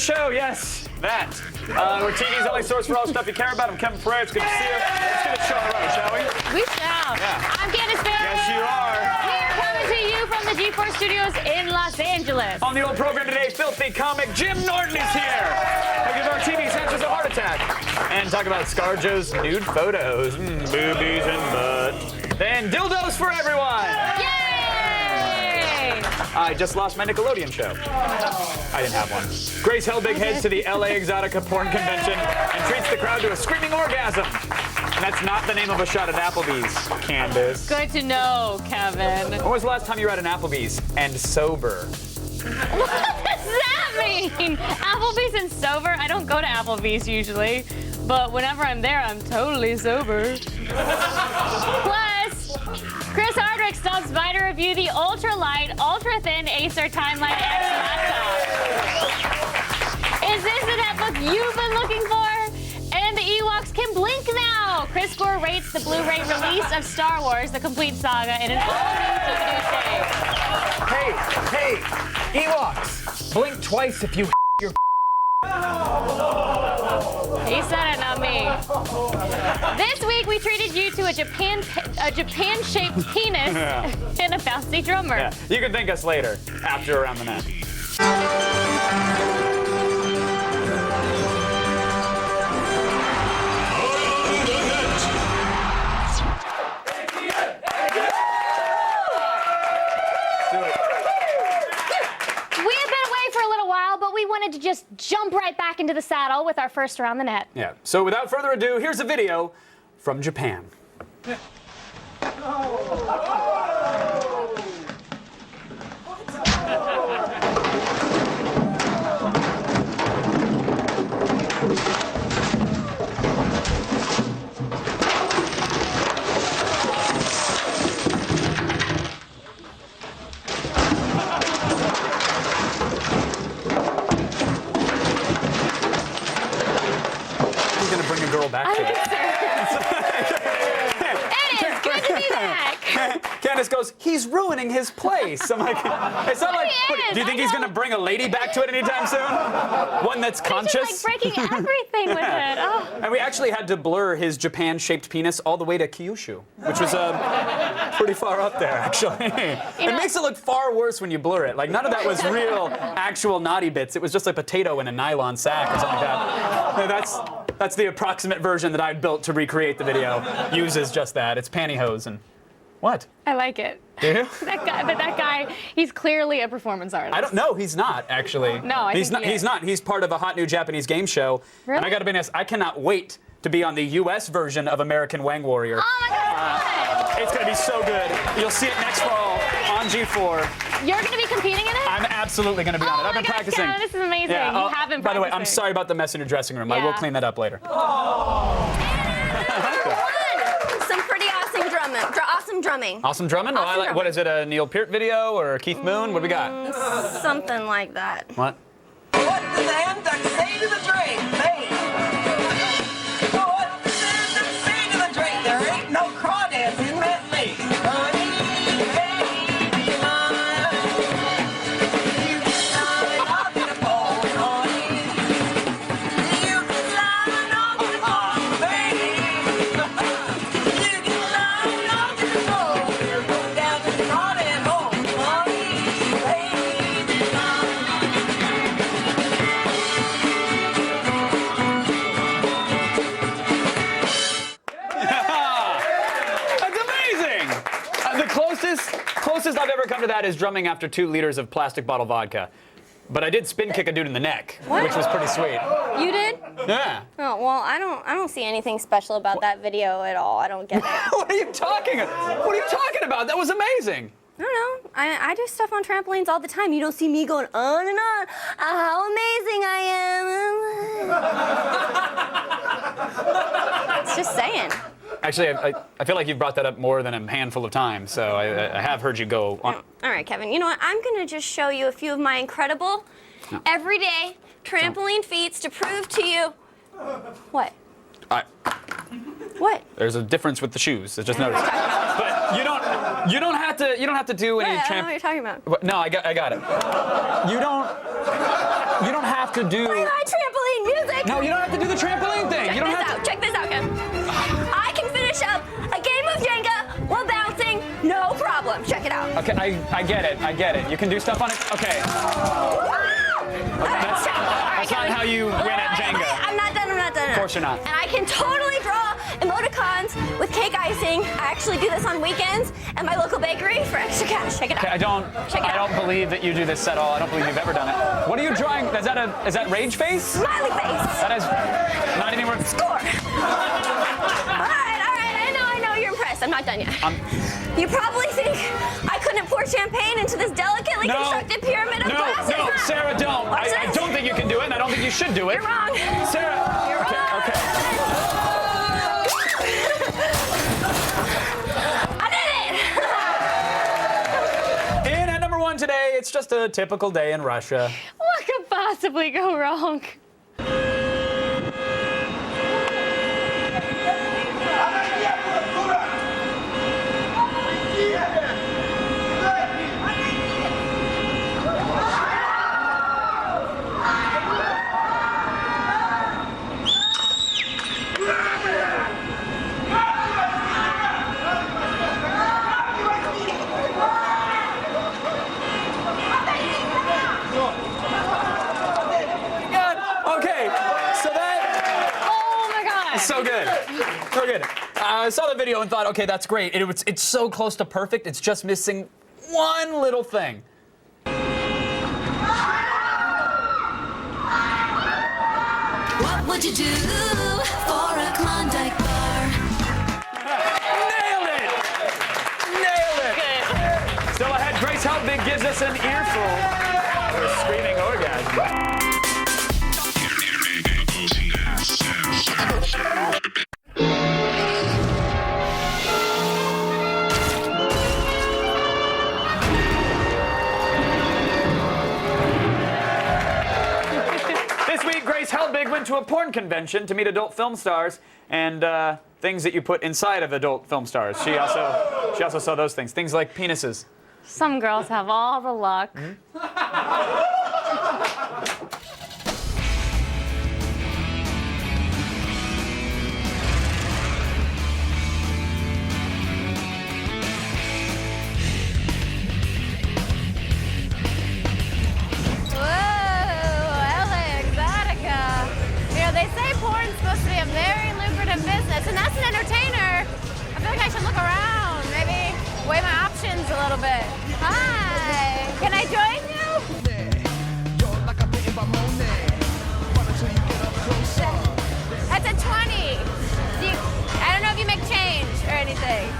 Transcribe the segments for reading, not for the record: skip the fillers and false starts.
show, yes, that. We're TV's only source for all stuff you care about. I'm Kevin Pereira. It's good to see you. Let's get a show right, shall we? We shall. Yeah. I'm Candace Fair. Yes, you are. Here coming to you from the G4 Studios in Los Angeles. On the old program today, filthy comic Jim Norton is here. We'll give our TV censors a heart attack. And talk about ScarJo's nude photos. Boobies and butt. Then dildos for everyone. Yay! I just lost my Nickelodeon show. I didn't have one. Grace Helbig heads to the LA Exotica porn convention and treats the crowd to a screaming orgasm. And that's not the name of a shot at Applebee's, Candace. Good to know, Kevin. When was the last time you were at an Applebee's and sober? What does that mean? Applebee's and sober? I don't go to Applebee's usually, but whenever I'm there, I'm totally sober. Plus, Chris Hardwick stops by to review the ultra-light, ultra-thin Acer Timeline X laptop. Is this the netbook you've been looking for? And the Ewoks can blink now! Chris Gore rates the Blu-ray release of Star Wars, the complete saga, in an all-new DVD shade. Hey, Ewoks, blink twice if you your He said it, not me. This week we treated you to a Japan-shaped penis and a bouncy drummer. Yeah, you can thank us later, after Around the Net. We wanted to just jump right back into the saddle with our first Around the Net. Yeah, so without further ado, here's a video from Japan. Bring a girl back to it. It is good to be back. Candace goes, he's ruining his place. I'm like, it's not like, do you think he's going to bring a lady back to it anytime soon? One that's conscious? He's just like breaking everything with it. Oh. And we actually had to blur his Japan-shaped penis all the way to Kyushu, which was pretty far up there, actually. It makes it look far worse when you blur it. Like, none of that was real, actual naughty bits. It was just a potato in a nylon sack or something like that. And that's the approximate version that I built to recreate the video. Uses just that. It's pantyhose and... What? I like it. Do you? That guy, he's clearly a performance artist. I don't know. He's not, actually. No, I think not. He's not. He's part of a hot new Japanese game show. Really? And I gotta be honest, I cannot wait to be on the U.S. version of American Wang Warrior. Oh my God! It's gonna be so good. You'll see it next fall on G4. You're gonna be competing in it? I'm absolutely gonna be on it. I've been practicing. Kevin, this is amazing. Yeah, You have been practicing. By the way, I'm sorry about the mess in your dressing room. I will clean that up later. Awesome drumming. Awesome drumming? Awesome drumming. What is it, a Neil Peart video or Keith Moon? What do we got? Something like that. What? What does the hand duck say to the drink? Hey! What does the hand duck say to the drink? There ain't no crawdads in that lake. Honey, baby, mine. You can lie on the pole, honey. You can lie on the pole, baby. You can lie on the pole. You're going down to the crawdad hole, honey, baby, mine. Closest I've ever come to that is drumming after 2 liters of plastic bottle vodka. But I did spin kick a dude in the neck, which was pretty sweet. You did? Yeah. Oh, well, I don't see anything special about that video at all. I don't get it. What are you talking about? That was amazing. I don't know. I do stuff on trampolines all the time. You don't see me going on and on. How amazing I am. It's just saying. Actually, I feel like you've brought that up more than a handful of times, so I have heard you go on. All right, Kevin. You know what? I'm going to just show you a few of my incredible, everyday trampoline feats to prove to you. What? What? There's a difference with the shoes. I just noticed. But you don't have to do any I don't know what you're talking about. No, I got it. You You don't have to do. Play my trampoline music. No, you don't have to do the trampoline thing. You don't have to. Check this out, Kim. I can finish up a game of Jenga while bouncing, no problem. Check it out. Okay, I get it. I get it. You can do stuff on it. Okay. That's not how you win at Jenga. I'm not done. Of course you're not. And I can totally draw emoticons with cake icing. I actually do this on weekends at my local bakery for extra cash. Check it out. Okay, I don't believe that you do this at all. I don't believe you've ever done it. What are you drawing? Is that rage face? Smiley face. That is not anywhere. Score. All right. I know. You're impressed. I'm not done yet. You probably think I couldn't pour champagne into this delicately constructed pyramid of glasses. No, Sarah, don't. I don't think you can do it, and I don't think you should do it. You're wrong. Sarah. You're wrong. Okay. I did it! In at number 1 today, it's just a typical day in Russia. What could possibly go wrong? So good. So good. I saw the video and thought, okay, that's great. It's so close to perfect. It's just missing one little thing. What would you do for a Klondike bar? Nailed it! Nailed it! Still ahead, Grace Helbig gives us an earful for a screaming orgasm. This week, Grace Helbig went to a porn convention to meet adult film stars and things that you put inside of adult film stars. She also saw those things. Things like penises. Some girls have all the luck. Exotica. You know, they say porn's supposed to be a very lucrative business, and as an entertainer, I feel like I should look around, maybe weigh my options a little bit. Hi, can I join you? That's a 20. I don't know if you make change or anything.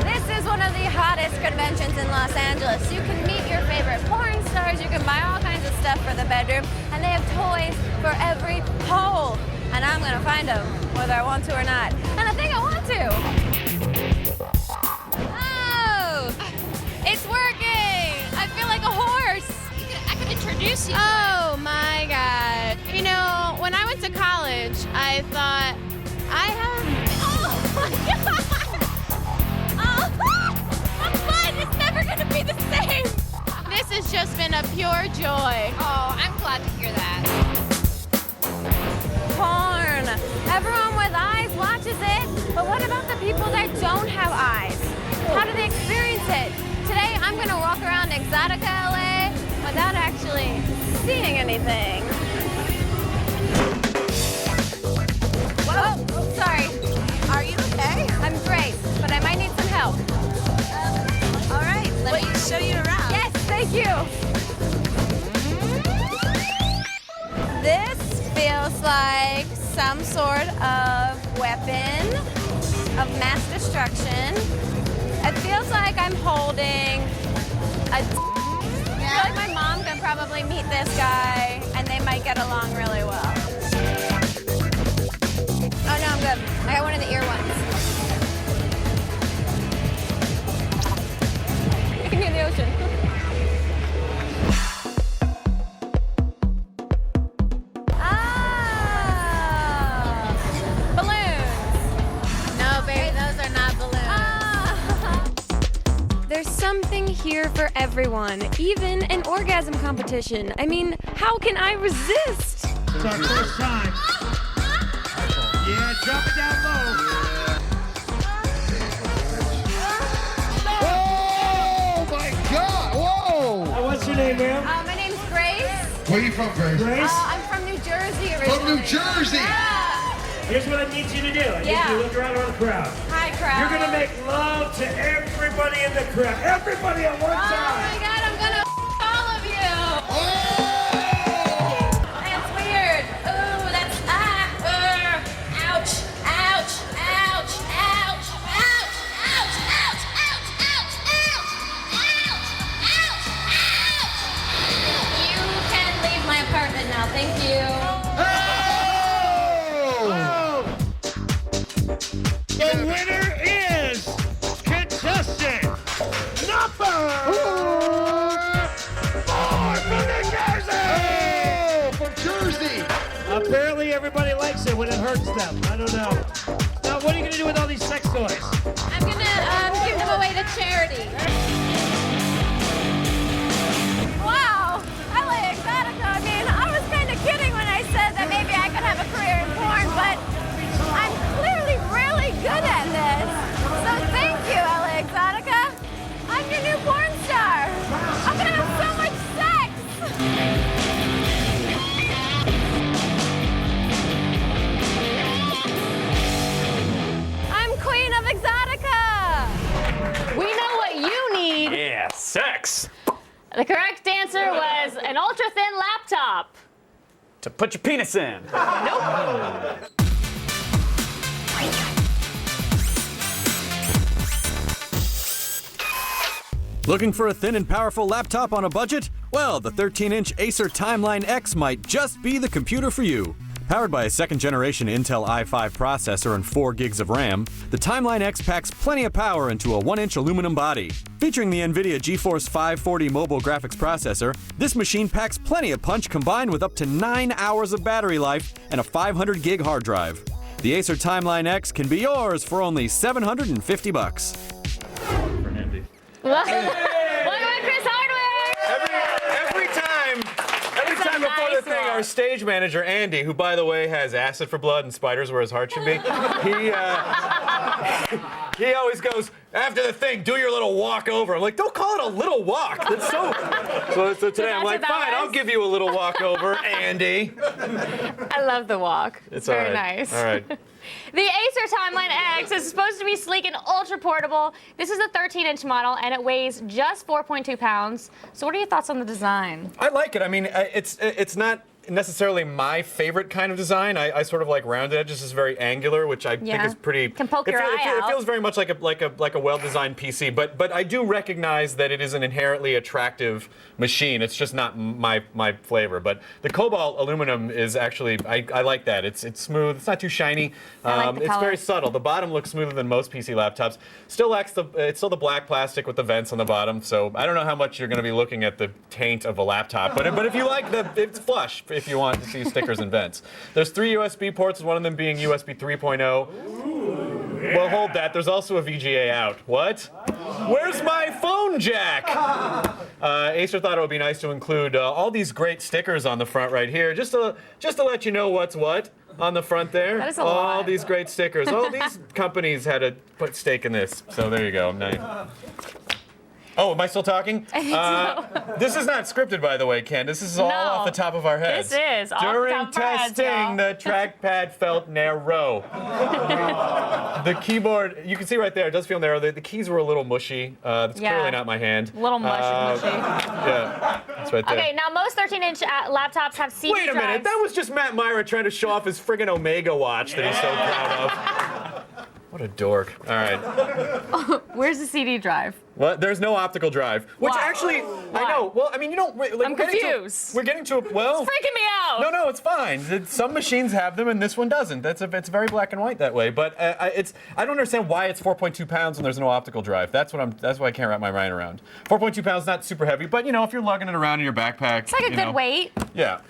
This is one of the hottest conventions in Los Angeles. You can meet your favorite porn stars, you can buy all kinds of stuff for the bedroom, and they have toys for every hole. And I'm gonna find them, whether I want to or not. And I think I want to. Oh, it's working. I feel like a horse. I could introduce you. Oh my God. You know, when I went to college, I thought I have. Oh my God. I'm fun. It's never going to be the same. This has just been a pure joy. Oh, I'm glad to hear that. Porn. Everyone with eyes watches it, but what about the people that don't have eyes? How do they experience it? Today, I'm going to walk around Exotica, LA, without actually seeing anything. Whoa, sorry. Are you okay? I'm great, but I might need some help. All right, let me show you around. Yes, thank you. This feels like some sort of weapon of mass destruction. It feels like I'm holding a. I feel like my mom can probably meet this guy, and they might get along really well. Oh no, I'm good. I got one of the ear ones. You can hear the ocean. Balloons. No, baby, those are not balloons. There's something here for everyone, even an orgasm competition. I mean, how can I resist? It's our first time. Yeah, drop it down low. Oh my God! Whoa! What's your name, ma'am? My name's Grace. Where are you from, Grace? Grace? I'm from New Jersey originally. From New Jersey. Here's what I need you to do. I need you to look around the crowd. Hi, crowd. You're gonna make love to everybody in the crowd. Everybody at one Oh my time. God, I'm gonna all of you. Oh! That's weird. Ooh, that's ouch, ouch, ouch, ouch, ouch, ouch, ouch, ouch, ouch, ouch, ouch, ouch. You can leave my apartment now. Thank you. The winner is contestant number 4 from New Jersey. Oh, from Jersey. Apparently everybody likes it when it hurts them. I don't know. Now, what are you gonna do with all these sex toys? I'm gonna give them away to charity. Wow, I like Exotica. I mean, I was kind of kidding when I said that maybe I could have a career in porn, but I'm clearly really good at this. So thank you, LA Exotica. I'm your new porn star. I'm gonna have so much sex. I'm Queen of Exotica. We know what you need. Yeah, sex. The correct answer was an ultra-thin laptop. To put your penis in. Looking for a thin and powerful laptop on a budget? Well, the 13-inch Acer Timeline X might just be the computer for you. Powered by a second-generation Intel i5 processor and 4 gigs of RAM, the Timeline X packs plenty of power into a 1-inch aluminum body. Featuring the NVIDIA GeForce 540 mobile graphics processor, this machine packs plenty of punch combined with up to 9 hours of battery life and a 500 gig hard drive. The Acer Timeline X can be yours for only $750. Welcome to Chris Hardwick. Every time before nice the thing, walk. our stage manager Andy, who by the way has acid for blood and spiders where his heart should be, he always goes after the thing, do your little walk over. I'm like, don't call it a little walk. That's so today I'm like, that's what that fine, I'll was? give you a little walk over, Andy. I love the walk. It's very all right. nice. All right. The Acer Timeline X is supposed to be sleek and ultra portable. This is a 13-inch model, and it weighs just 4.2 pounds. So what are your thoughts on the design? I like it. I mean, it's not necessarily my favorite kind of design. I sort of like rounded edges. It's very angular, which I think is pretty. Can poke your eye It out. feels very much like a well-designed PC. But I do recognize that it is an inherently attractive machine. It's just not my flavor. But the cobalt aluminum is actually I like that. It's smooth. It's not too shiny. I like the it's color. very subtle. The bottom looks smoother than most PC laptops. Still lacks it's still the black plastic with the vents on the bottom. So I don't know how much you're going to be looking at the taint of a laptop. But if you like it's flush. If you want to see stickers and vents. There's 3 USB ports, one of them being USB 3.0. Well, hold that. There's also a VGA out. What? Where's my phone jack? Acer thought it would be nice to include all these great stickers on the front right here, just to let you know what's what on the front there. That is a all lot. these great stickers. All these companies had to put stake in this. So there you go. Nice. Oh, am I still talking? I think so. This is not scripted, by the way, Ken. This is all No. off the top of our heads. This is off the During top of our heads, testing, y'all. the trackpad felt narrow. The keyboard, you can see right there, it does feel narrow. The keys were a little mushy. It's Yeah. clearly not my hand. A little mushy. Yeah, that's right there. Okay, now most 13-inch laptops have CD Wait a minute, drives. that was just Matt Myra trying to show off his friggin' Omega watch that he's so proud of. What a dork. All right. Where's the CD drive? What? There's no optical drive. Which Why? actually, Why? I know. Well, I mean, you don't. Like, I'm confused. We're getting to a. Well. It's freaking me out. No, it's fine. Some machines have them, and this one doesn't. It's very black and white that way. But I don't understand why it's 4.2 pounds when there's no optical drive. That's why I can't wrap my mind around. 4.2 pounds, not super heavy, but if you're lugging it around in your backpack, It's like a good weight. Yeah,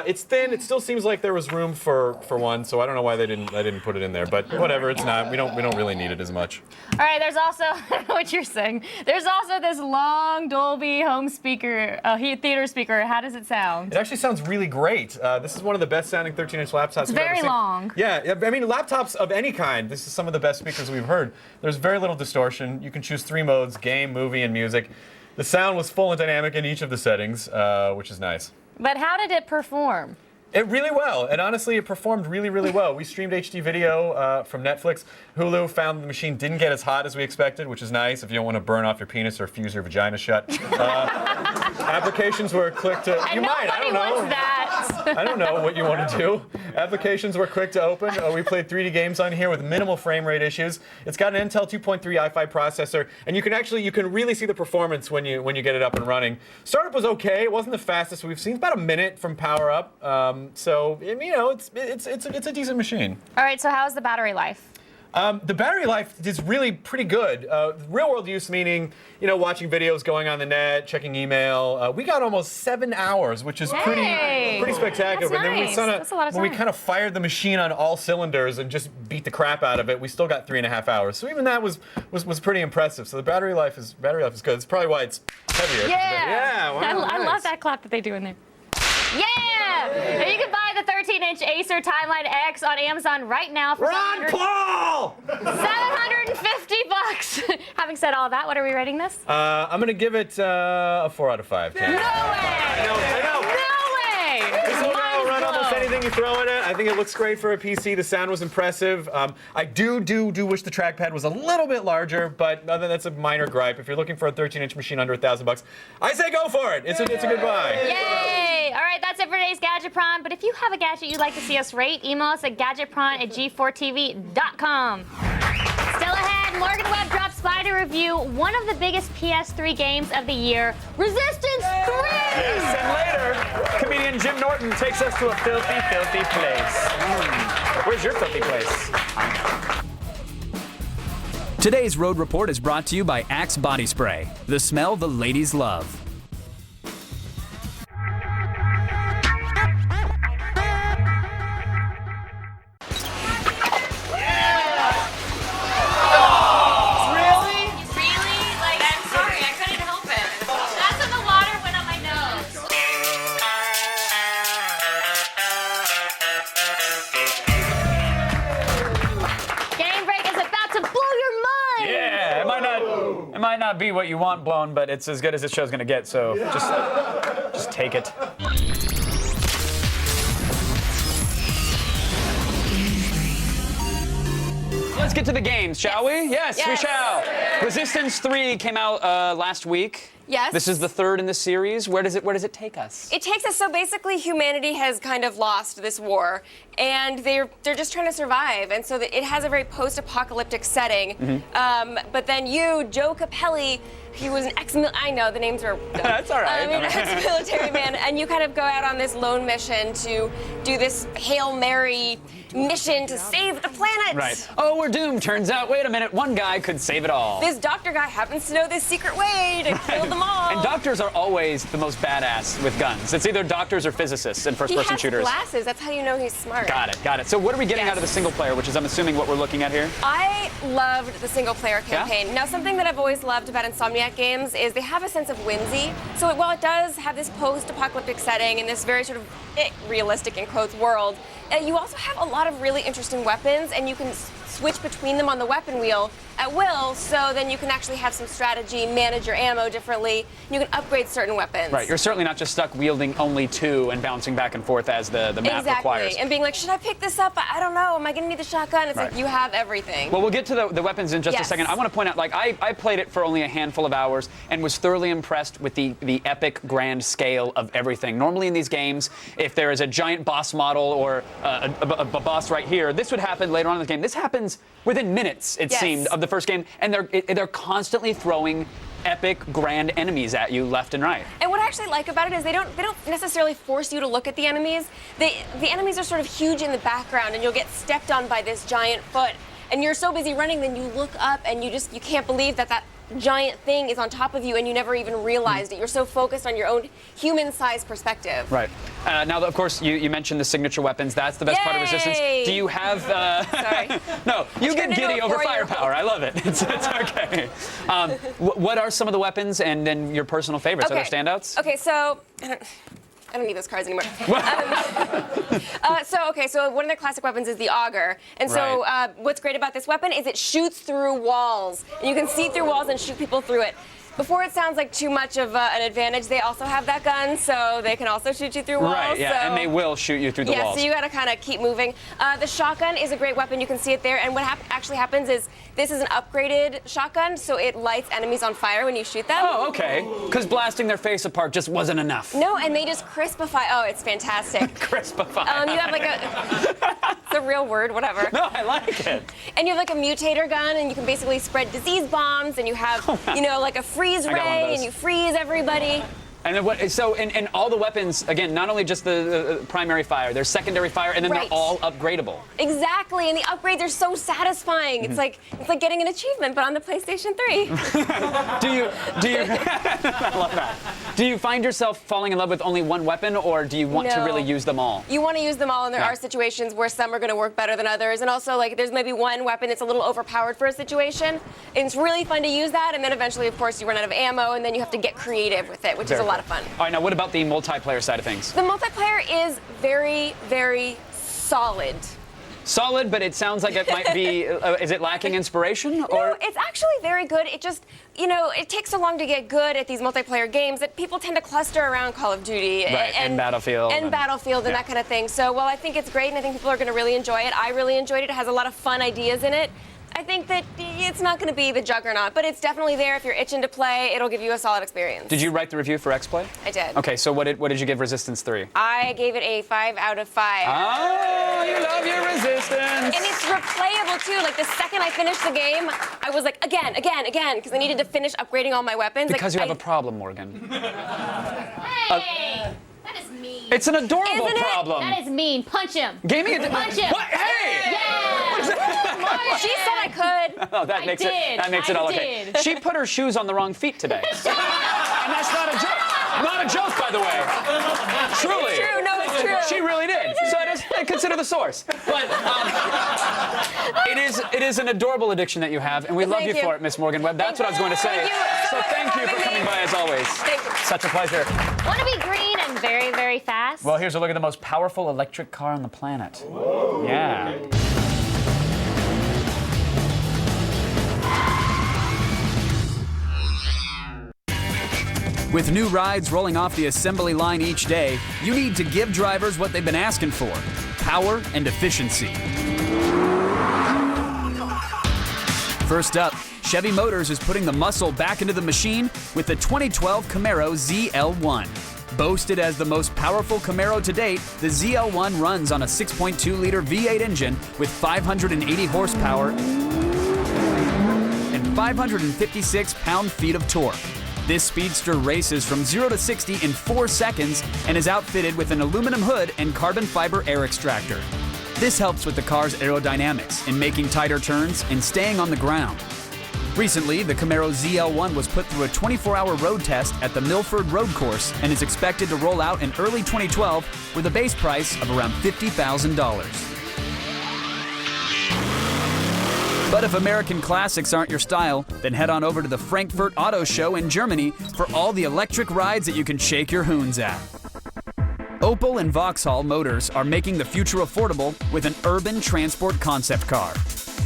it's thin. It still seems like there was room for one, so I don't know why they didn't put it in there. But whatever, it's not. We don't we don't really need it as much. All right, there's also, I don't know what you're saying. There's also this long Dolby home speaker, theater speaker. How does it sound? It actually sounds really great. This is one of the best sounding 13-inch laptops It's we've ever very seen. long. Yeah, I mean, laptops of any kind, this is some of the best speakers we've heard. There's very little distortion. You can choose 3 modes, game, movie, and music. The sound was full and dynamic in each of the settings, which is nice. But how did it perform? It really well, and honestly, it performed really, really well. We streamed HD video from Netflix. Hulu found the machine didn't get as hot as we expected, which is nice if you don't want to burn off your penis or fuse your vagina shut. Applications were quick to. You might. I don't know. Wants that. I don't know what you want to do. Applications were quick to open. We played 3D games on here with minimal frame rate issues. It's got an Intel 2.3 i5 processor, and you can really see the performance when you get it up and running. Startup was okay. It wasn't the fastest we've seen. It's about a minute from power up. So you know, it's a decent machine. All right, so how's the battery life? The battery life is really pretty good. Real world use meaning, you know, watching videos, going on the net, checking email. We got almost 7 hours, which is pretty spectacular. That's And then nice. That's a lot of when we time. kind of fired the machine on all cylinders and just beat the crap out of it, we still got 3.5 hours. So even that was pretty impressive. So the battery life is good. It's probably why it's heavier. Yeah. Wow, I nice. love that clap that they do in there. Yeah! And you can buy the 13-inch Acer Timeline X on Amazon right now for Ron Paul! $750. Having said all that, what are we rating this? I'm gonna give it a 4 out of 5. No way! I know. No way! This will Mind run almost blown. anything you throw at it. I think it looks great for a PC. The sound was impressive. I do wish the trackpad was a little bit larger, but that's a minor gripe. If you're looking for a 13-inch machine under $1,000, I say go for it. It's a good buy. Yay! All right, that's it for today's Gadgetpron. But if you have a gadget you'd like to see us rate, email us at gadgetpron@g4tv.com. Still ahead, Morgan Webb drops by to review one of the biggest PS3 games of the year, Resistance 3! Yes, and later, comedian Jim Norton takes us to a filthy, filthy place. Where's your filthy place? Today's Road Report is brought to you by Axe Body Spray, the smell the ladies love. It might not be what you want blown, but it's as good as this show's gonna get, so just take it. Let's get to the games, shall we? Yes, we shall. Resistance 3 came out last week. Yes. This is the third in the series. Where does it take us? It takes us, so basically humanity has kind of lost this war, and they're just trying to survive, and so it has a very post-apocalyptic setting. But then you, Joe Capelli, he was an I know, the names are dumb. That's all right. An ex-military man, and you kind of go out on this lone mission to do this Hail Mary mission to save the planet. Right. Oh, we're doomed. Turns out, wait a minute, one guy could save it all. This doctor guy happens to know this secret way to kill them all. And doctors are always the most badass with guns. It's either doctors or physicists in first-person shooters. He has glasses. That's how you know he's smart. Got it. So what are we getting out of the single player, which is, I'm assuming, what we're looking at here? I loved the single-player campaign. Now, something that I've always loved about Insomniac games is they have a sense of whimsy. So while it does have this post-apocalyptic setting and this very sort of realistic, in quotes, world, you also have a lot of really interesting weapons, and you can switch between them on the weapon wheel at will, so then you can actually have some strategy, manage your ammo differently, and you can upgrade certain weapons. Right, you're certainly not just stuck wielding only two and bouncing back and forth as the map requires. And being like, should I pick this up? I don't know. Am I going to need the shotgun? It's like, you have everything. Well, we'll get to the weapons in just a second. I want to point out, like, I played it for only a handful of hours and was thoroughly impressed with the epic grand scale of everything. Normally in these games, if there is a giant boss model or a boss right here, this would happen later on in the game. This happens within minutes, it seemed, of the first game, and they're constantly throwing epic grand enemies at you left and right. And what I actually like about it is they don't necessarily force you to look at the enemies. The enemies are sort of huge in the background, and you'll get stepped on by this giant foot, and you're so busy running, then you look up and you can't believe that giant thing is on top of you and you never even realized it. You're so focused on your own human-sized perspective. Right. Now, of course, you mentioned the signature weapons. That's the best part of Resistance. Do you have... Sorry. No, you get giddy over firepower. I love it. It's okay. What are some of the weapons and then your personal favorites? Are there standouts? Okay, so... I don't need those cards anymore. So one of their classic weapons is the auger. And so what's great about this weapon is it shoots through walls. And you can see through walls and shoot people through it. Before it sounds like too much of an advantage, they also have that gun, so they can also shoot you through walls. Right, yeah, and they will shoot you through the walls. Yeah, so you gotta kind of keep moving. The shotgun is a great weapon, you can see it there, and what actually happens is this is an upgraded shotgun, so it lights enemies on fire when you shoot them. Oh, okay, because blasting their face apart just wasn't enough. No, and they just crispify. Oh, it's fantastic. Crispify. You have like it's a real word, whatever. No, I like it. And you have like a mutator gun, and you can basically spread disease bombs, and you have, like a freeze ray, and you freeze everybody. And then so in all the weapons, again, not only just the primary fire, there's secondary fire, and then they're all upgradable. Exactly, and the upgrades are so satisfying. It's like getting an achievement, but on the PlayStation 3. Do you I love that. Do you find yourself falling in love with only one weapon, or do you want to really use them all? You want to use them all, and there are situations where some are going to work better than others, and also like there's maybe one weapon that's a little overpowered for a situation, and it's really fun to use that, and then eventually, of course, you run out of ammo, and then you have to get creative with it, which is a lot of fun. All right, now what about the multiplayer side of things? The multiplayer is very, very solid. Solid, but it sounds like it might be, is it lacking inspiration? Or? No, it's actually very good. It just, it takes so long to get good at these multiplayer games that people tend to cluster around Call of Duty and Battlefield. And Battlefield and that kind of thing. So, I think it's great, and I think people are going to really enjoy it. I really enjoyed it. It has a lot of fun ideas in it. I think that it's not going to be the juggernaut, but it's definitely there. If you're itching to play, it'll give you a solid experience. Did you write the review for X-Play? I did. Okay, so what did you give Resistance 3? I gave it a 5 out of 5. Oh, you love your Resistance. And it's replayable, too. Like, the second I finished the game, I was like, again, because I needed to finish upgrading all my weapons. Because you have a problem, Morgan. Hey! That is mean. It's an adorable problem. That is mean. Punch him. Gaming it. Punch him. What? Hey! Yeah! What is that? She said I could. Oh, that makes it all okay. She put her shoes on the wrong feet today. And that's not a joke. Not a joke, by the way. Truly. It's true. No, it's true. She really did. So I consider the source. But it is an adorable addiction that you have, and we love you for it, Miss Morgan Webb. That's what I was going to say. So thank you for coming by as always. Thank you. Such a pleasure. Want to be green and very, very fast? Well, here's a look at the most powerful electric car on the planet. Whoa. Yeah. With new rides rolling off the assembly line each day, you need to give drivers what they've been asking for: power and efficiency. First up, Chevy Motors is putting the muscle back into the machine with the 2012 Camaro ZL1. Boasted as the most powerful Camaro to date, the ZL1 runs on a 6.2-liter V8 engine with 580 horsepower and 556 pound-feet of torque. This speedster races from 0 to 60 in 4 seconds and is outfitted with an aluminum hood and carbon fiber air extractor. This helps with the car's aerodynamics in making tighter turns and staying on the ground. Recently, the Camaro ZL1 was put through a 24-hour road test at the Milford Road Course and is expected to roll out in early 2012 with a base price of around $50,000. But if American classics aren't your style, then head on over to the Frankfurt Auto Show in Germany for all the electric rides that you can shake your hoons at. Opel and Vauxhall Motors are making the future affordable with an urban transport concept car.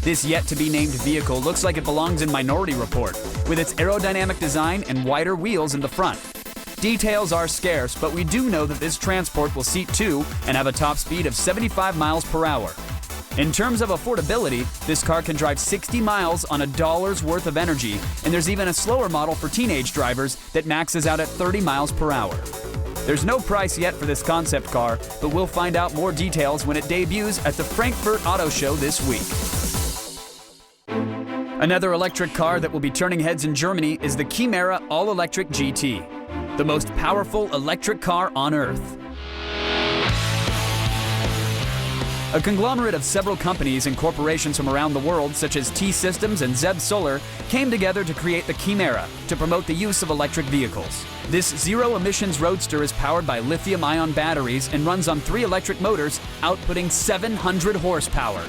This yet-to-be-named vehicle looks like it belongs in Minority Report, with its aerodynamic design and wider wheels in the front. Details are scarce, but we do know that this transport will seat 2 and have a top speed of 75 miles per hour. In terms of affordability, this car can drive 60 miles on $1 worth of energy, and there's even a slower model for teenage drivers that maxes out at 30 miles per hour. There's no price yet for this concept car, but we'll find out more details when it debuts at the Frankfurt Auto Show this week. Another electric car that will be turning heads in Germany is the Chimera All-Electric GT, the most powerful electric car on Earth. A conglomerate of several companies and corporations from around the world, such as T-Systems and Zeb Solar, came together to create the Chimera to promote the use of electric vehicles. This zero-emissions roadster is powered by lithium-ion batteries and runs on 3 electric motors, outputting 700 horsepower.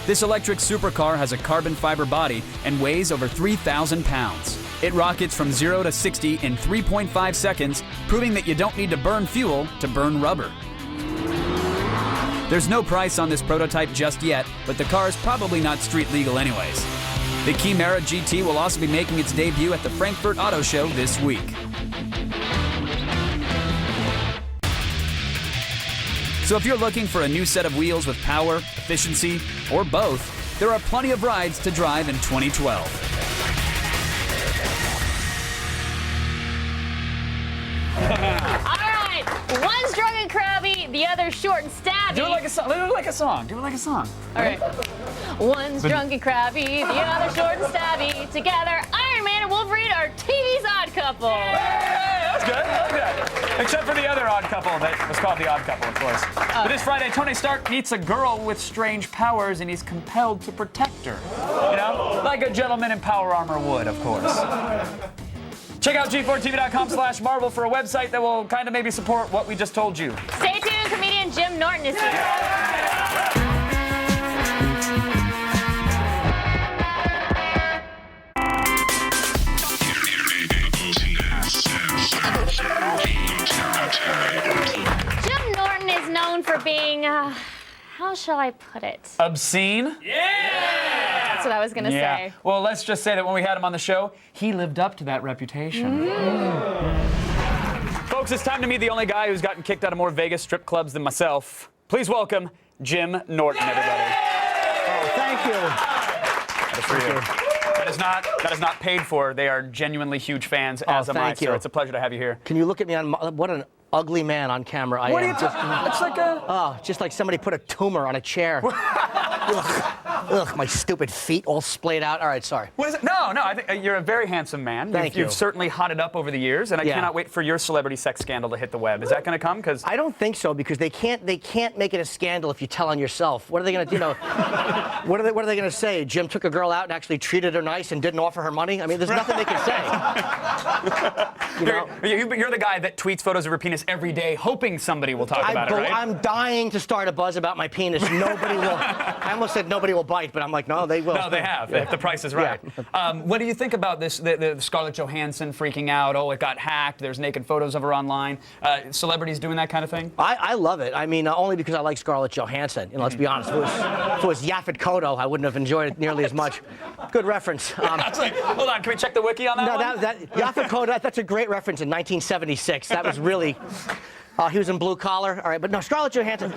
This electric supercar has a carbon fiber body and weighs over 3,000 pounds. It rockets from 0 to 60 in 3.5 seconds, proving that you don't need to burn fuel to burn rubber. There's no price on this prototype just yet, but the car is probably not street legal anyways. The Chimera GT will also be making its debut at the Frankfurt Auto Show this week. So if you're looking for a new set of wheels with power, efficiency, or both, there are plenty of rides to drive in 2012. One's drunk and crabby, the other's short and stabby. Do it like a song. Do it like a song. Do it like a song. All right. One's drunk and crabby, the other's short and stabby. Together, Iron Man and Wolverine are TV's odd couple. That's good. I like that. Except for the other odd couple that was called the Odd Couple, of course. But this Friday, Tony Stark meets a girl with strange powers, and he's compelled to protect her. You know, like a gentleman in power armor would, of course. Check out G4TV.com/Marvel for a website that will kind of maybe support what we just told you. Stay tuned, comedian Jim Norton is here. Jim Norton is known for being, how shall I put it? Obscene? Yeah! That's what I was going to say. Well, let's just say that when we had him on the show, he lived up to that reputation. Folks, it's time to meet the only guy who's gotten kicked out of more Vegas strip clubs than myself. Please welcome Jim Norton, everybody. Oh, thank you. That is for you. That is not paid for. They are genuinely huge fans, as am I, sir. It's a pleasure to have you here. Can you look at me on what an ugly man on camera I am. What are you talking? It's like a... Oh, just like somebody put a tumor on a chair. Ugh, my stupid feet all splayed out. All right, sorry. What is it? No, I think you're a very handsome man. Thank you. You've certainly hotted up over the years, and I cannot wait for your celebrity sex scandal to hit the web. Is that going to come? Because I don't think so, because they can't make it a scandal if you tell on yourself. What are they going to do? You know, what are they going to say? Jim took a girl out and actually treated her nice and didn't offer her money? I mean, there's nothing they can say. You're the guy that tweets photos of her penis every day, hoping somebody will talk about it, right? I'm dying to start a buzz about my penis. Nobody will. I almost said nobody will bite, but I'm like, no, they will. No, they have, if the price is right. Yeah. What do you think about this, the Scarlett Johansson freaking out? Oh, it got hacked. There's naked photos of her online. Celebrities doing that kind of thing? I love it. I mean, only because I like Scarlett Johansson. You know, let's be honest. If it was Yaphet Kotto, I wouldn't have enjoyed it nearly as much. Good reference. Hold on, can we check the wiki on that one? No, Yaphet Kotto, that's a great reference in 1976. That was really... he was in Blue Collar. All right, but no, Scarlett Johansson,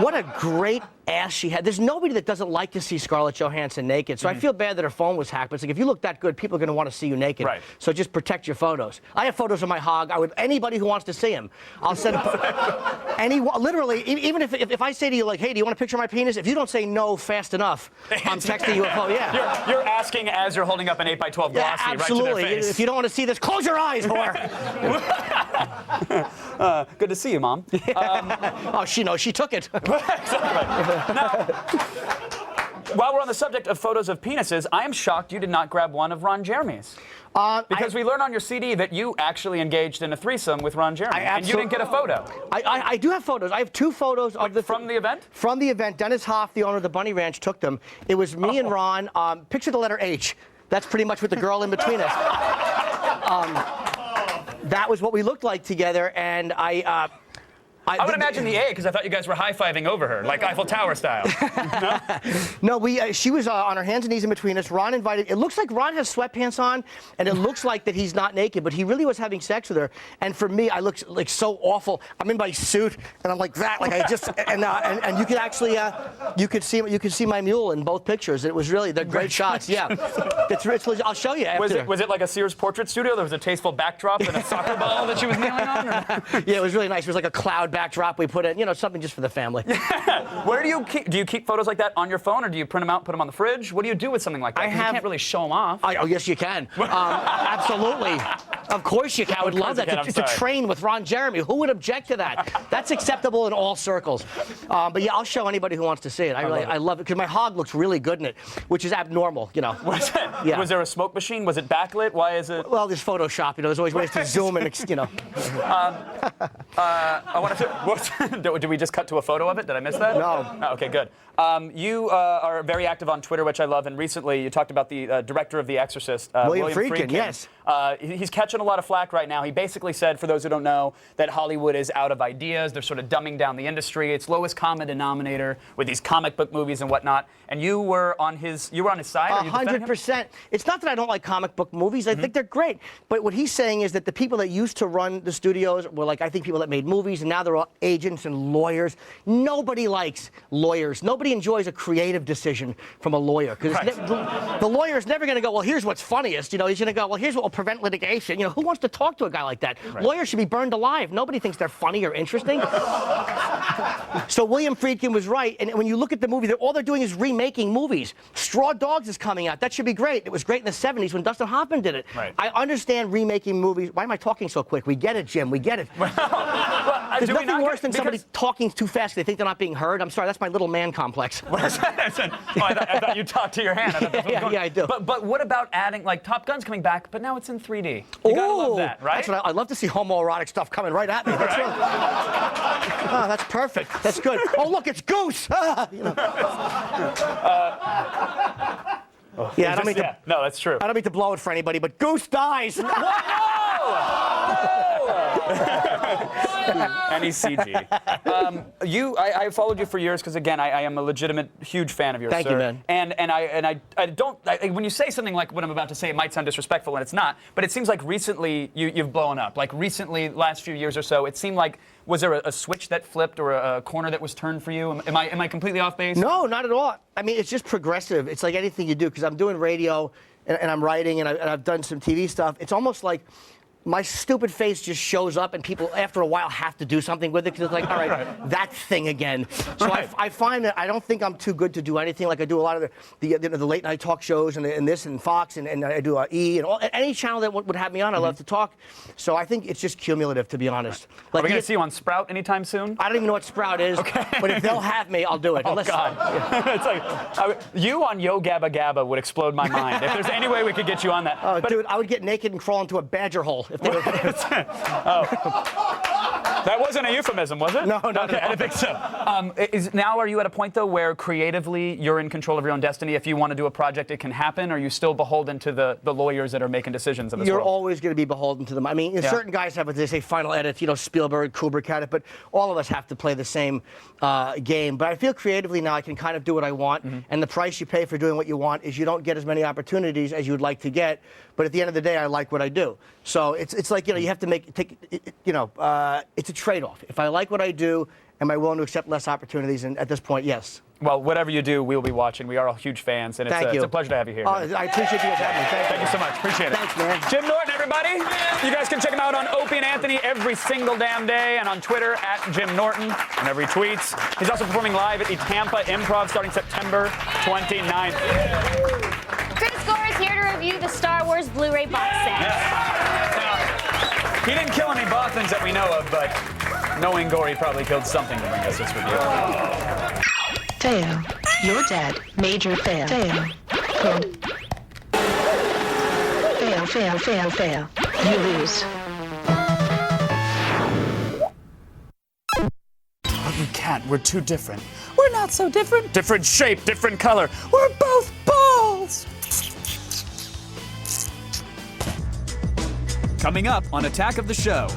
what a great ass she had. There's nobody that doesn't like to see Scarlett Johansson naked. So I feel bad that her phone was hacked. But it's like, if you look that good, people are going to want to see you naked. Right. So just protect your photos. I have photos of my hog. Anybody who wants to see him, I'll send literally, even if I say to you, like, hey, do you want a picture of my penis? If you don't say no fast enough, I'm texting you a photo. Yeah. You're asking as you're holding up an 8x12 glossy absolutely. Right to their face. If you don't want to see this, close your eyes, whore. Good to see you, Mom. She took it. Exactly. Now, while we're on the subject of photos of penises, I am shocked you did not grab one of Ron Jeremy's. Because we learned on your CD that you actually engaged in a threesome with Ron Jeremy, and you didn't get a photo. I do have photos. I have two photos of from the event? From the event. Dennis Hoff, the owner of the Bunny Ranch, took them. It was me and Ron. Picture the letter H. That's pretty much with the girl in between us. That was what we looked like together, and I would imagine the A, because I thought you guys were high-fiving over her, like Eiffel Tower style. No, she was on her hands and knees in between us. Ron invited. It looks like Ron has sweatpants on, and it looks like that he's not naked, but he really was having sex with her. And for me, I look like so awful. I'm in my suit, and I'm like that, like I just and you could actually you could see my mule in both pictures. It was really, they're great shots. Yeah, I'll show you after. Was it like a Sears portrait studio? There was a tasteful backdrop and a soccer ball that she was kneeling on? Yeah, it was really nice. It was like a cloud backdrop we put in, something just for the family. Where do you keep photos like that on your phone, or do you print them out, put them on the fridge? What do you do with something like that? You can't really show them off. Oh, yes, you can. Absolutely. Of course you can. I would love that. I'm It's a sorry. train with Ron Jeremy. Who would object to that? That's acceptable in all circles. But yeah, I'll show anybody who wants to see it. I love it because my hog looks really good in it, which is abnormal, you know. Was it? Yeah. Was there a smoke machine? Was it backlit? Why is it? Well, there's Photoshop. You know, there's always ways to zoom and, you know. I wanted to. Did we just cut to a photo of it? Did I miss that? No. Oh, okay, good. You are very active on Twitter, which I love, and recently you talked about the director of The Exorcist, William Friedkin, yes. He's catching a lot of flack right now. He basically said, for those who don't know, that Hollywood is out of ideas. They're sort of dumbing down the industry. It's lowest common denominator with these comic book movies and whatnot. And you were on his side. Are you defending him? 100%. It's not that I don't like comic book movies. I think they're great. But what he's saying is that the people that used to run the studios were like, I think, people that made movies, and now they're all agents and lawyers. Nobody likes lawyers. Nobody enjoys a creative decision from a lawyer. Because the lawyer's never going to go, well, here's what's funniest. You know, he's going to go, well, here's what will prevent litigation. You know, who wants to talk to a guy like that? Right. Lawyers should be burned alive. Nobody thinks they're funny or interesting. So William Friedkin was right. And when you look at the movie, all they're doing is remaking movies. Straw Dogs is coming out. That should be great. It was great in the 70s when Dustin Hoffman did it. Right. I understand remaking movies. Why am I talking so quick? We get it, Jim. We get it. There's nothing worse than somebody talking too fast. They think they're not being heard. I'm sorry. That's my little man complex. I thought you talked to your hand. Yeah, I do. But what about adding, like, Top Gun's coming back, but now it's in 3D. You gotta love that, right? That's what I'd love to see homoerotic stuff coming right at me. That's really, oh, that's perfect. That's good. Oh, look, it's Goose. You know. Yeah, I don't mean to. No, that's true. I don't mean to blow it for anybody, but Goose dies. Any CG. I followed you for years because, again, I am a legitimate huge fan of yours. Thank you, man. And I don't. When you say something like what I'm about to say, it might sound disrespectful, and it's not. But it seems like recently you've blown up. Like recently, last few years or so, it seemed like, was there a switch that flipped or a corner that was turned for you? Am I completely off base? No, not at all. I mean, it's just progressive. It's like anything you do, because I'm doing radio and I'm writing and I've done some TV stuff. It's almost like my stupid face just shows up, and people after a while have to do something with it, because it's like, all right, that thing again. So I find that I don't think I'm too good to do anything. Like I do a lot of the late night talk shows and this and Fox and I do E and any channel that would have me on. I love to talk. So I think it's just cumulative, to be honest. Like, Are we going to see you on Sprout anytime soon? I don't even know what Sprout is, but if they'll have me, I'll do it. Oh, God. It's like, you on Yo Gabba Gabba would explode my mind. If there's any way we could get you on that. Oh, dude, I would get naked and crawl into a badger hole. If they were That wasn't a euphemism, was it? No, not okay, at all. I didn't think so. Now, are you at a point, though, where creatively you're in control of your own destiny? If you want to do a project, it can happen? Or are you still beholden to the lawyers that are making decisions in this You're world? always going to be beholden to them. I mean, certain guys have what they say, final edit. You know, Spielberg, Kubrick had it, but all of us have to play the same game. But I feel creatively now I can kind of do what I want, and the price you pay for doing what you want is you don't get as many opportunities as you would like to get. But at the end of the day, I like what I do. So it's like, you know, you have to it's a trade-off. If I like what I do, am I willing to accept less opportunities? And at this point, yes. Well, whatever you do, we'll be watching. We are all huge fans, and it's a pleasure to have you here. I appreciate you guys having me. Thank you so much. Appreciate it. Thanks, man. Jim Norton, everybody. You guys can check him out on Opie and Anthony every single damn day, and on Twitter at Jim Norton, and every tweets. He's also performing live at the Tampa Improv starting September 29th. Chris Gore is here to review the Star Wars Blu-ray box set. Yeah. He didn't kill any Bothans that we know of, but knowing Gore, he probably killed something to bring us this review. Fail. You're dead. Major fail. Fail. Good. Fail, fail, fail, fail. You lose. But we can't. We're too different. We're not so different. Different shape, different color. We're both balls. Coming up on Attack of the Show,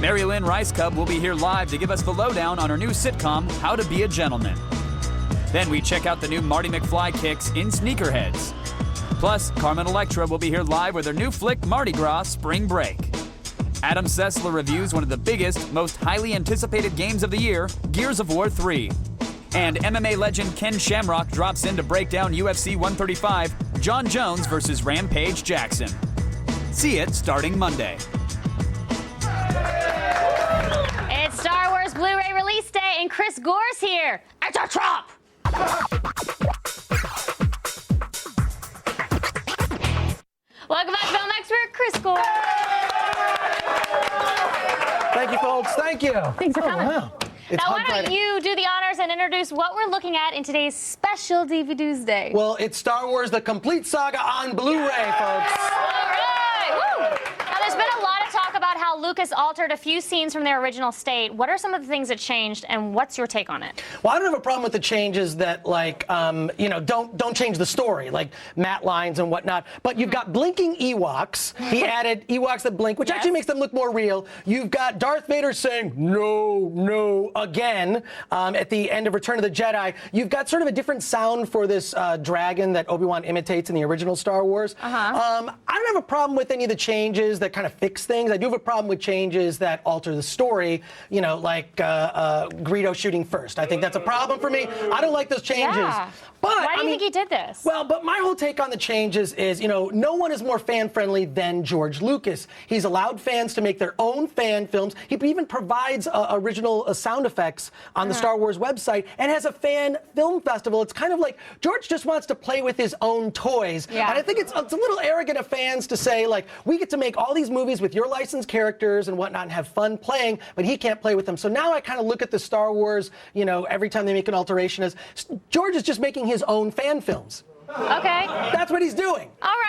Mary Lynn Rice Cub will be here live to give us the lowdown on her new sitcom, How to Be a Gentleman. Then we check out the new Marty McFly kicks in Sneakerheads. Plus, Carmen Electra will be here live with her new flick, Mardi Gras Spring Break. Adam Sessler reviews one of the biggest, most highly anticipated games of the year, Gears of War 3. And MMA legend Ken Shamrock drops in to break down UFC 135, John Jones versus Rampage Jackson. See it starting Monday. It's Star Wars Blu-ray release day, and Chris Gore's here. It's a trap! Welcome back, film expert Chris Gore. Thank you, folks. Thank you. Thanks for coming. Wow. It's Now, why Hug don't Friday. you do the honors and introduce what we're looking at in today's special DVDs Day? Well, it's Star Wars: The Complete Saga on Blu-ray, folks. All right. Woo. Now, there's been a lot of talk about how Lucas altered a few scenes from their original state. What are some of the things that changed, and what's your take on it? Well, I don't have a problem with the changes that, like, don't change the story, like matte lines and whatnot. But you've got blinking Ewoks. He added Ewoks that blink, which actually makes them look more real. You've got Darth Vader saying "No, no" again at the end of Return of the Jedi. You've got sort of a different sound for this dragon that Obi-Wan imitates in the original Star Wars. I don't have a problem with any of the changes that kind of fix things. I do have a problem with changes that alter the story, like Greedo shooting first. I think that's a problem for me. I don't like those changes. Yeah. But, why do you think he did this? Well, but my whole take on the changes is, no one is more fan-friendly than George Lucas. He's allowed fans to make their own fan films. He even provides original sound effects on the Star Wars website and has a fan film festival. It's kind of like George just wants to play with his own toys. Yeah. And I think it's a little arrogant of fans to say, like, we get to make all these movies with your licensed characters and whatnot and have fun playing, but he can't play with them. So now I kind of look at the Star Wars, every time they make an alteration as George is just making his own fan films. Okay. That's what he's doing. All right.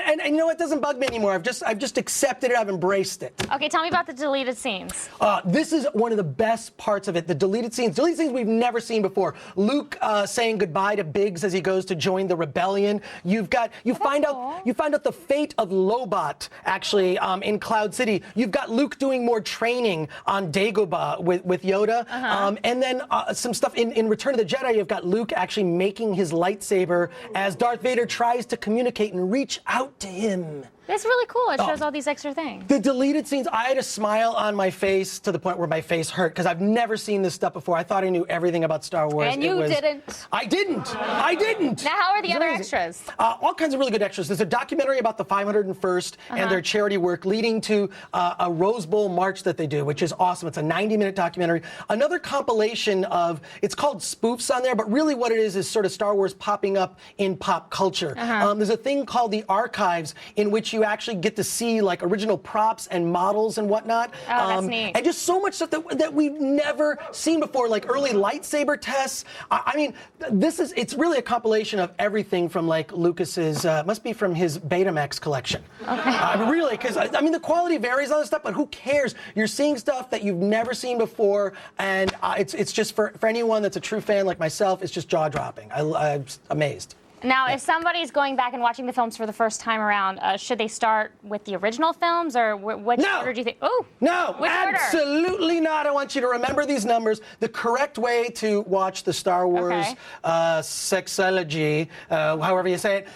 And you know what? It doesn't bug me anymore. I've just accepted it. I've embraced it. Okay, tell me about the deleted scenes. This is one of the best parts of it. The deleted scenes we've never seen before. Luke saying goodbye to Biggs as he goes to join the rebellion. You find out the fate of Lobot actually in Cloud City. You've got Luke doing more training on Dagobah with Yoda. And then some stuff in Return of the Jedi. You've got Luke actually making his lightsaber as Darth Vader tries to communicate and reach out to him. It's really cool. It shows all these extra things. The deleted scenes, I had a smile on my face to the point where my face hurt because I've never seen this stuff before. I thought I knew everything about Star Wars. And you didn't. I didn't. Now, how are the It's other amazing. extras? All kinds of really good extras. There's a documentary about the 501st and their charity work leading to a Rose Bowl march that they do, which is awesome. It's a 90-minute documentary. Another compilation of, it's called spoofs on there, but really what it is sort of Star Wars popping up in pop culture. There's a thing called the archives in which you actually get to see like original props and models and whatnot. Oh, that's neat. And just so much stuff that we've never seen before, like early lightsaber tests. I mean, it's really a compilation of everything from like Lucas's, must be from his Betamax collection. Okay. Really, because I mean, the quality varies on this stuff, but who cares? You're seeing stuff that you've never seen before, and it's just for anyone that's a true fan like myself, it's just jaw-dropping. I'm just amazed. Now, if somebody's going back and watching the films for the first time around, should they start with the original films, or which order do you think? Oh, no, which absolutely not. I want you to remember these numbers. The correct way to watch the Star Wars sexology, however you say it,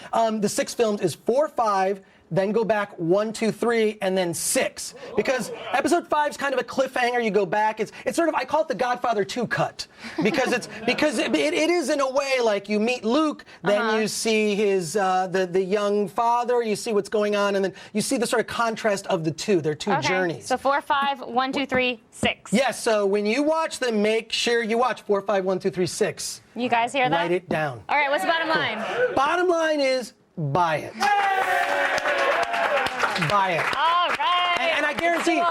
the 6 films is 4, 5. Then go back 1, 2, 3, and then 6. Because episode 5 is kind of a cliffhanger. You go back. It's sort of, I call it the Godfather 2 cut. Because it is in a way like you meet Luke, then you see his the young father, you see what's going on, and then you see the sort of contrast of the two, their two journeys. So 4, 5, 1, 2, 3, 6. Yes, so when you watch them, make sure you watch 4, 5, 1, 2, 3, 6. You guys hear that? Write it down. All right, what's the bottom line? Bottom line is buy it. Buy it. All right. And I guarantee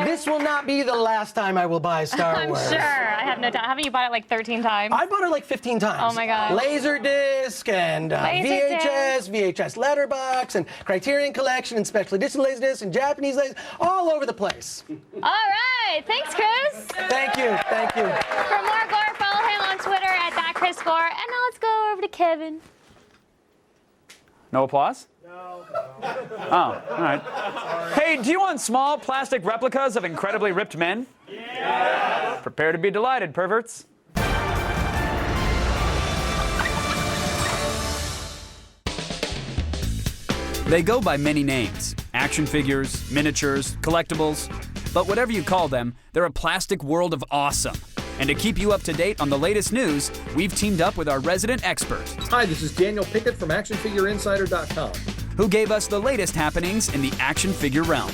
this will not be the last time I will buy Star Wars. I'm sure. I have no doubt. Haven't you bought it like 13 times? I bought it like 15 times. Oh my God. Laserdisc and VHS letterbox and Criterion Collection and Special Edition Laserdisc and Japanese Laserdisc, all over the place. All right. Thanks, Chris. Thank you. Thank you. For more Gore, follow him on Twitter at @ChrisGore. And now let's go over to Kevin. No applause? No. Oh, all right. Hey, do you want small plastic replicas of incredibly ripped men? Yeah. Prepare to be delighted, perverts. They go by many names: action figures, miniatures, collectibles. But whatever you call them, they're a plastic world of awesome. And to keep you up to date on the latest news, we've teamed up with our resident expert. Hi, this is Daniel Pickett from ActionFigureInsider.com. Who gave us the latest happenings in the action figure realm.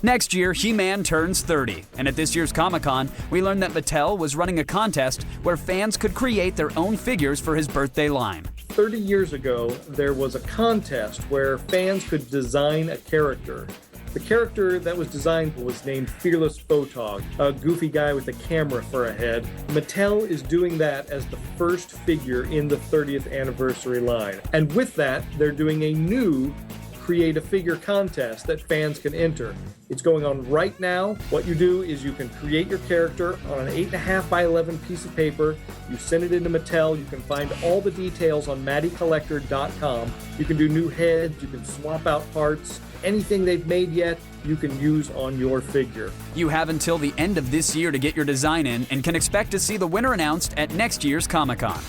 Next year, He-Man turns 30, and at this year's Comic-Con, we learned that Mattel was running a contest where fans could create their own figures for his birthday line. 30 years ago, there was a contest where fans could design a character. The character that was designed was named Fearless Photog, a goofy guy with a camera for a head. Mattel is doing that as the first figure in the 30th anniversary line. And with that, they're doing a new Create a Figure contest that fans can enter. It's going on right now. What you do is you can create your character on an 8.5 by 11 piece of paper. You send it into Mattel. You can find all the details on MattyCollector.com. You can do new heads. You can swap out parts. Anything they've made yet, you can use on your figure. You have until the end of this year to get your design in and can expect to see the winner announced at next year's Comic-Con.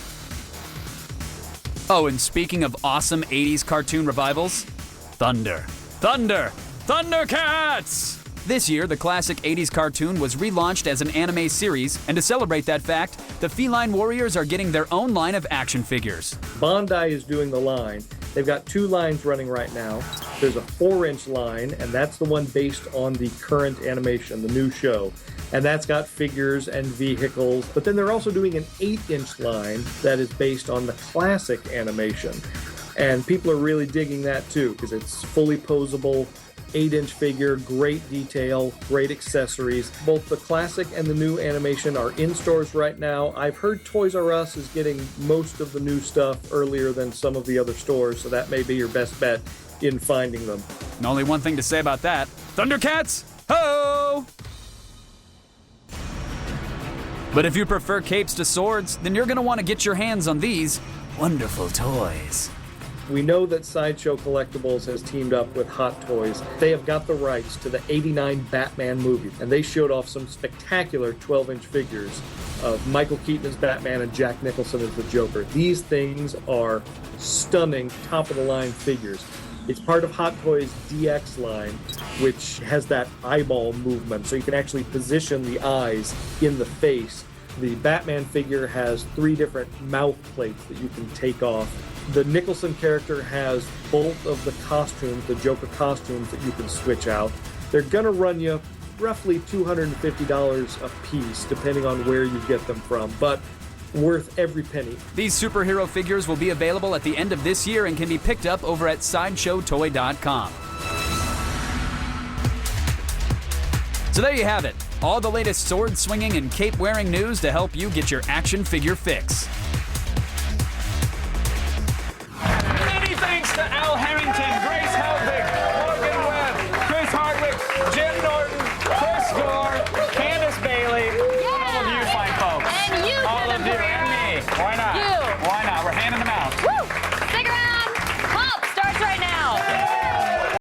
Oh, and speaking of awesome 80s cartoon revivals, Thundercats! This year, the classic 80s cartoon was relaunched as an anime series, and to celebrate that fact, the Feline Warriors are getting their own line of action figures. Bandai is doing the line. They've got 2 lines running right now. There's a 4-inch line, and that's the one based on the current animation, the new show. And that's got figures and vehicles. But then they're also doing an 8-inch line that is based on the classic animation. And people are really digging that too, because it's fully posable, 8-inch figure, great detail, great accessories. Both the classic and the new animation are in stores right now. I've heard Toys R Us is getting most of the new stuff earlier than some of the other stores, so that may be your best bet in finding them. And only one thing to say about that, Thundercats, ho! But if you prefer capes to swords, then you're gonna wanna get your hands on these wonderful toys. We know that Sideshow Collectibles has teamed up with Hot Toys. They have got the rights to the '89 Batman movie, and they showed off some spectacular 12-inch figures of Michael Keaton as Batman and Jack Nicholson as the Joker. These things are stunning, top-of-the-line figures. It's part of Hot Toys' DX line, which has that eyeball movement, so you can actually position the eyes in the face. The Batman figure has 3 different mouth plates that you can take off. The Nicholson character has both of the costumes, the Joker costumes, that you can switch out. They're gonna run you roughly $250 a piece, depending on where you get them from, but worth every penny. These superhero figures will be available at the end of this year and can be picked up over at SideshowToy.com. So there you have it. All the latest sword-swinging and cape-wearing news to help you get your action figure fix. Many thanks to Al Harrington, Grace Helbig, Morgan Webb, Chris Hardwick, Jim Norton, Chris Gore,